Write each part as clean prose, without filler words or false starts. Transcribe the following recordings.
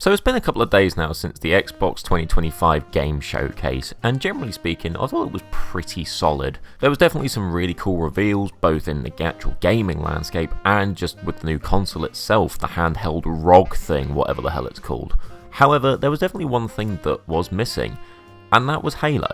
So it's been a couple of days now since the Xbox 2025 game showcase, and generally speaking, I thought it was pretty solid. There was definitely some really cool reveals, both in the actual gaming landscape and just with the new console itself, the handheld ROG thing, whatever the hell it's called. However, there was definitely one thing that was missing, and that was Halo.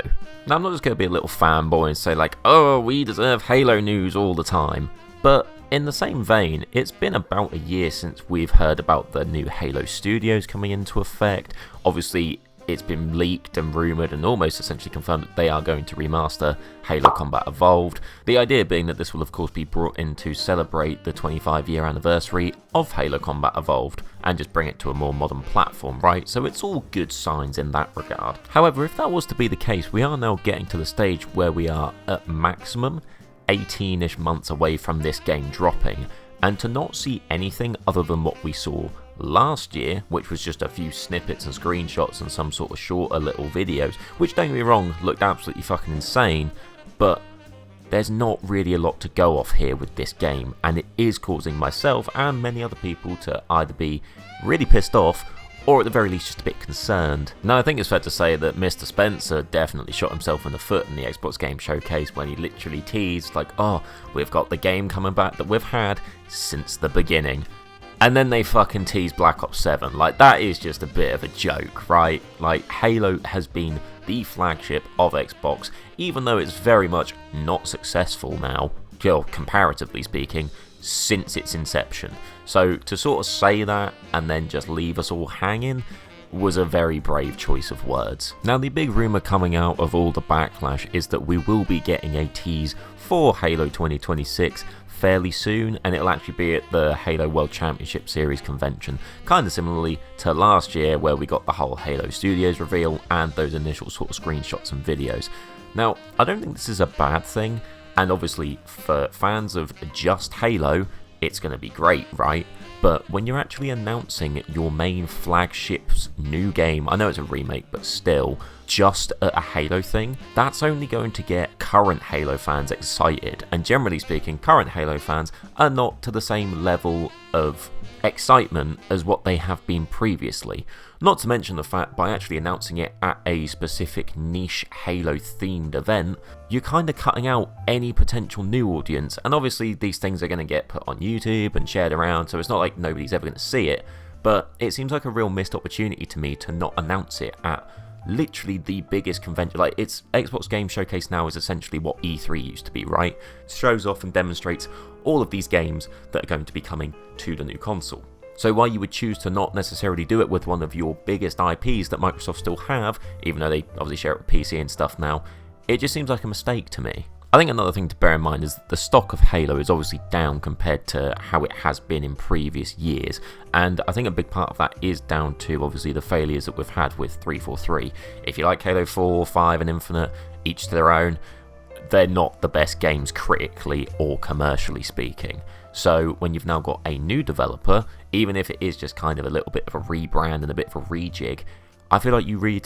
Now I'm not just going to be a little fanboy and say like, oh, we deserve Halo news all the time, but in the same vein, it's been about a year since we've heard about the new Halo Studios coming into effect. Obviously, it's been leaked and rumoured and almost essentially confirmed that they are going to remaster Halo Combat Evolved. The idea being that this will of course be brought in to celebrate the 25-year anniversary of Halo Combat Evolved and just bring it to a more modern platform, right? So it's all good signs in that regard. However, if that was to be the case, we are now getting to the stage where we are at maximum 18-ish months away from this game dropping, and to not see anything other than what we saw last year, which was just a few snippets and screenshots and some sort of shorter little videos, which, don't get me wrong, looked absolutely fucking insane, but there's not really a lot to go off here with this game, and it is causing myself and many other people to either be really pissed off or at the very least just a bit concerned. Now I think it's fair to say that Mr. Spencer definitely shot himself in the foot in the Xbox Game Showcase when he literally teased like, oh, we've got the game coming back that we've had since the beginning. And then they fucking teased Black Ops 7. Like, that is just a bit of a joke, right? Like, Halo has been the flagship of Xbox, even though it's very much not successful now, well, comparatively speaking, since its inception. So to sort of say that and then just leave us all hanging was a very brave choice of words. Now the big rumour coming out of all the backlash is that we will be getting a tease for Halo 2026 fairly soon, and it'll actually be at the Halo World Championship Series convention, kind of similarly to last year where we got the whole Halo Studios reveal and those initial sort of screenshots and videos. Now I don't think this is a bad thing, and obviously for fans of just Halo it's going to be great, right? But when you're actually announcing your main flagship's new game, I know it's a remake, but still, just a Halo thing, that's only going to get current Halo fans excited. And generally speaking, current Halo fans are not to the same level of excitement as what they have been previously. Not to mention the fact, by actually announcing it at a specific niche Halo-themed event, you're kind of cutting out any potential new audience, and obviously these things are going to get put on YouTube and shared around, so it's not like nobody's ever going to see it, but it seems like a real missed opportunity to me to not announce it at literally the biggest convention. Like, it's Xbox Game Showcase now is essentially what E3 used to be, right? It shows off and demonstrates all of these games that are going to be coming to the new console. So while you would choose to not necessarily do it with one of your biggest IPs that Microsoft still have, even though they obviously share it with PC and stuff now, it just seems like a mistake to me. I think another thing to bear in mind is that the stock of Halo is obviously down compared to how it has been in previous years, and I think a big part of that is down to obviously the failures that we've had with 343. If you like Halo 4, 5 and Infinite, each to their own, they're not the best games critically or commercially speaking. So when you've now got a new developer, even if it is just kind of a little bit of a rebrand and a bit of a rejig, I feel like you need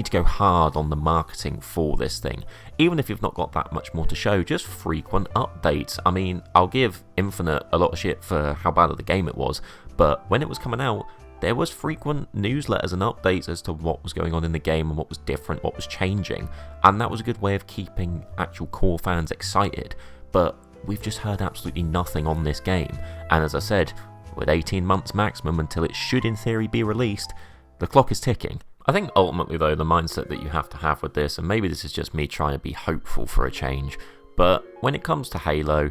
to go hard on the marketing for this thing. Even if you've not got that much more to show, just frequent updates. I mean, I'll give Infinite a lot of shit for how bad of the game it was, but when it was coming out, there was frequent newsletters and updates as to what was going on in the game and what was different, what was changing, and that was a good way of keeping actual core fans excited. But we've just heard absolutely nothing on this game, and as I said, with 18 months maximum until it should in theory be released, the clock is ticking. I think ultimately though, the mindset that you have to have with this, and maybe this is just me trying to be hopeful for a change, but when it comes to Halo,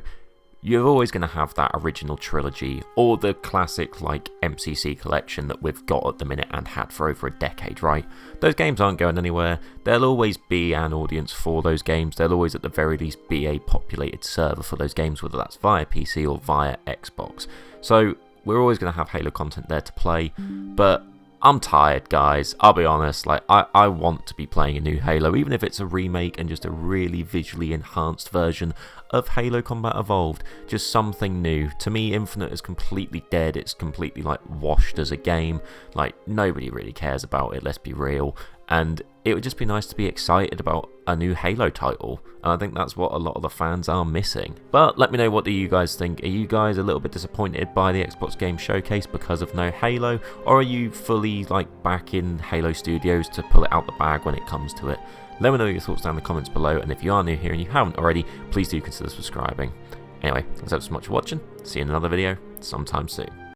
you're always going to have that original trilogy, or the classic like MCC collection that we've got at the minute and had for over a decade, right? Those games aren't going anywhere. There'll always be an audience for those games. There'll always at the very least be a populated server for those games, whether that's via PC or via Xbox. So we're always going to have Halo content there to play, but I'm tired, guys. I'll be honest, like, I want to be playing a new Halo, even if it's a remake and just a really visually enhanced version of Halo Combat Evolved. Just something new. To me, Infinite is completely dead. It's completely, like, washed as a game. Like, nobody really cares about it, let's be real. and it would just be nice to be excited about a new Halo title, and I think that's what a lot of the fans are missing. But let me know, what do you guys think? Are you guys a little bit disappointed by the Xbox Game Showcase because of no Halo, or are you fully like back in Halo Studios to pull it out the bag when it comes to it? Let me know your thoughts down in the comments below, and if you are new here and you haven't already, please do consider subscribing. Anyway, thanks so much for watching. See you in another video sometime soon.